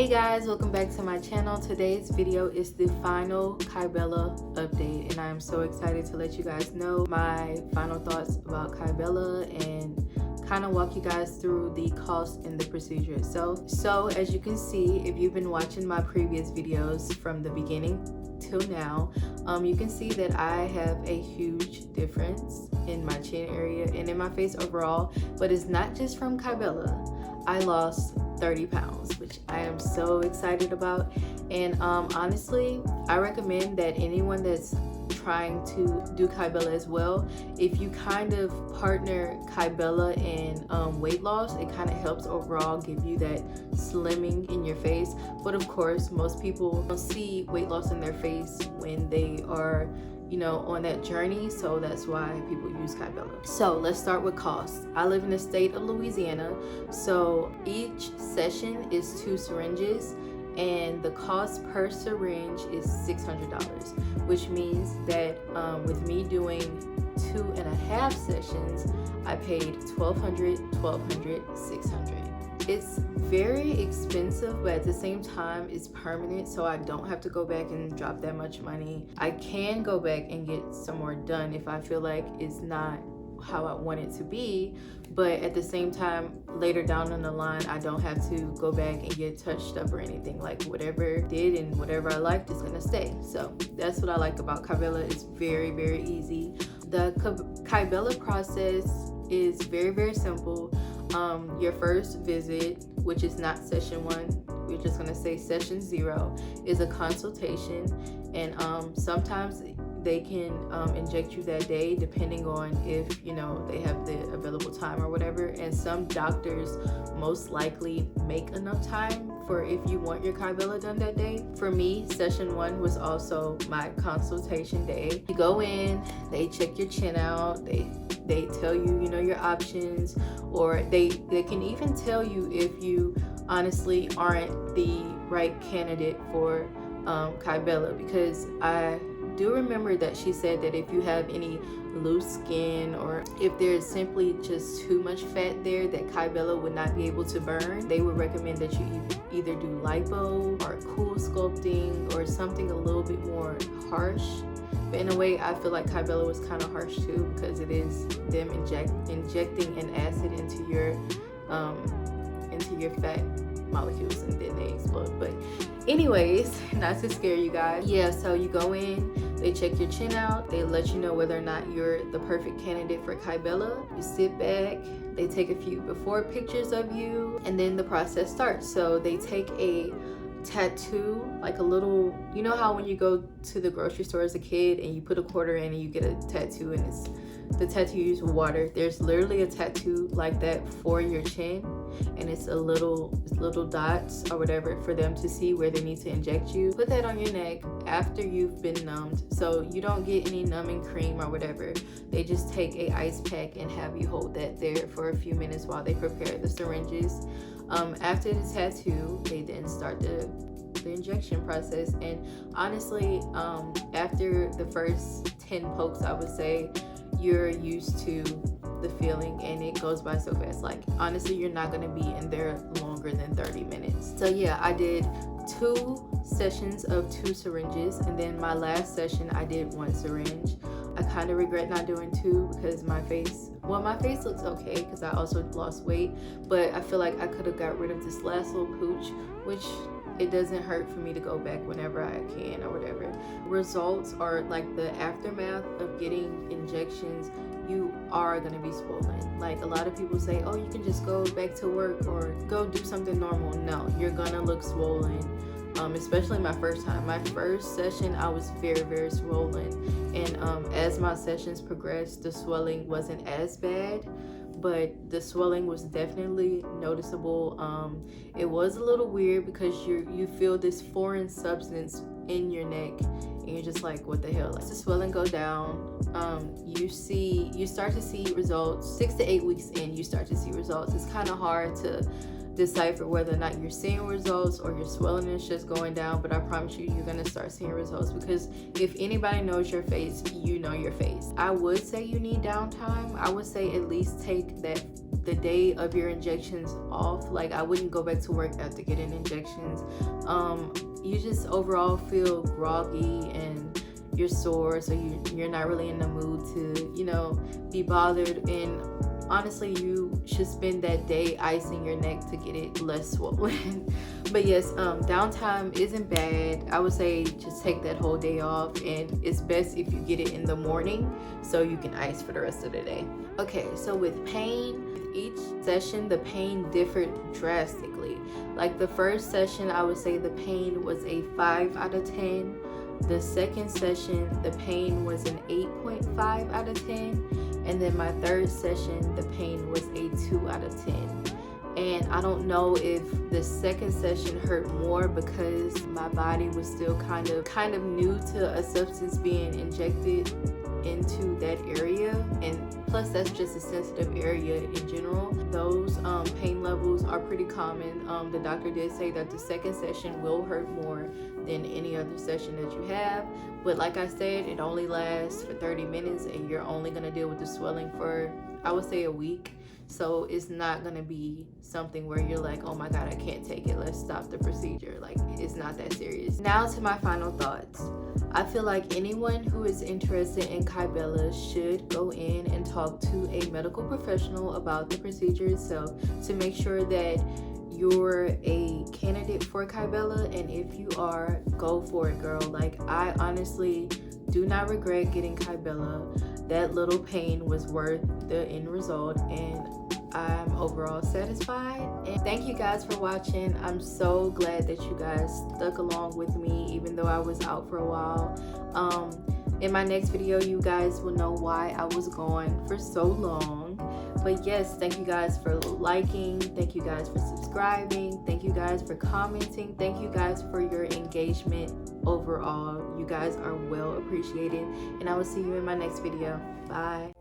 Hey guys, welcome back to my channel. Today's video is the final Kybella update, and I'm so excited to let you guys know my final thoughts about Kybella and kind of walk you guys through the cost and the procedure itself. So as you can see, if you've been watching my previous videos from the beginning till now, you can see that I have a huge difference in my chin area and in my face overall, but it's not just from Kybella. I lost 30 pounds, which I am so excited about. And honestly, I recommend that anyone that's trying to do Kybella as well, if you kind of partner Kybella and weight loss, it kind of helps overall give you that slimming in your face. But of course, most people don't see weight loss in their face when they are, you know, on that journey, so that's why people use Kybella. So let's start with cost. I live in the state of Louisiana, so each session is 2 syringes, and the cost per syringe is $600, which means that with me doing 2.5 sessions, I paid $1,200, $600. It's very expensive, but at the same time it's permanent, so I don't have to go back and drop that much money. I can go back and get some more done if I feel like it's not how I want it to be, but at the same time later down on the line I don't have to go back and get touched up or anything. Like whatever I did and whatever I liked is gonna stay. So that's what I like about Kybella. It's very, very easy. The Kybella process is very, very simple. Your first visit, which is not session 1, we're just gonna say session 0, is a consultation, and sometimes they can inject you that day depending on if, you know, they have the available time or whatever. And some doctors most likely make enough time for if you want your Kybella done that day. For me, session 1 was also my consultation day. You go in, they check your chin out, they tell you, you know, your options, or they can even tell you if you honestly aren't the right candidate for Kybella, because I do remember that she said that if you have any loose skin or if there's simply just too much fat there that Kybella would not be able to burn, they would recommend that you either do lipo or cool sculpting or something a little bit more harsh. But in a way, I feel like Kybella was kind of harsh too, because it is them injecting an acid into your fat molecules and then they explode. But anyways, not to scare you guys. Yeah, so you go in, they check your chin out, they let you know whether or not you're the perfect candidate for Kybella. You sit back, they take a few before pictures of you, and then the process starts. So they take a tattoo, like a little, you know how when you go to the grocery store as a kid and you put a quarter in and you get a tattoo, and it's the tattoo uses water. There's literally a tattoo like that for your chin, and it's little dots or whatever for them to see where they need to inject you. Put that on your neck after you've been numbed, so you don't get any numbing cream or whatever. They just take a ice pack and have you hold that there for a few minutes while they prepare the syringes. After the tattoo, they then start the injection process, and honestly, after the first 10 pokes, I would say you're used to the feeling and it goes by so fast. Like honestly, you're not going to be in there longer than 30 minutes. So yeah, I did 2 sessions of 2 syringes, and then my last session I did 1 syringe. I kind of regret not doing 2 because my face looks okay because I also lost weight, but I feel like I could have got rid of this last little pooch, which it doesn't hurt for me to go back whenever I can or whatever. Results are like the aftermath of getting injections. You are gonna be swollen. Like a lot of people say, oh, you can just go back to work or go do something normal. No, you're gonna look swollen. Especially my first time. My first session, I was very, very swollen, and as my sessions progressed, the swelling wasn't as bad, but the swelling was definitely noticeable. It was a little weird because you feel this foreign substance in your neck, and you're just like, what the hell? Like, the swelling go down, you start to see results 6 to 8 weeks in. You start to see results. It's kind of hard to decipher whether or not you're seeing results or your swelling is just going down, but I promise you, you're gonna start seeing results, because if anybody knows your face, you know your face. I would say you need downtime. I would say at least take that the day of your injections off. Like, I wouldn't go back to work after getting injections. You just overall feel groggy and you're sore, so you're not really in the mood to, you know, be bothered. And honestly, you should spend that day icing your neck to get it less swollen. But yes, downtime isn't bad. I would say just take that whole day off, and it's best if you get it in the morning so you can ice for the rest of the day. Okay, so with pain, with each session the pain differed drastically. Like the first session, I would say the pain was a 5 out of 10. The second session, the pain was an 8.5 out of 10. And then my third session, the pain was a 2 out of 10. And I don't know if the second session hurt more because my body was still kind of new to a substance being injected into that area, and plus that's just a sensitive area in general. Those pain levels are pretty common. The doctor did say that the second session will hurt more than any other session that you have, but like I said, it only lasts for 30 minutes and you're only going to deal with the swelling for, I would say, a week. So it's not going to be something where you're like, oh my god, I can't take it, let's stop the procedure. Like, it's not that serious. Now to my final thoughts. I feel like anyone who is interested in Kybella should go in and talk to a medical professional about the procedure itself to make sure that you're a candidate for Kybella. And if you are, go for it, girl. Like, I honestly do not regret getting Kybella. That little pain was worth the end result, and I'm overall satisfied. And thank you guys for watching. I'm so glad that you guys stuck along with me even though I was out for a while. In my next video, you guys will know why I was gone for so long. But yes, thank you guys for liking, thank you guys for subscribing, thank you guys for commenting, thank you guys for your engagement overall. You guys are well appreciated, and I will see you in my next video. Bye.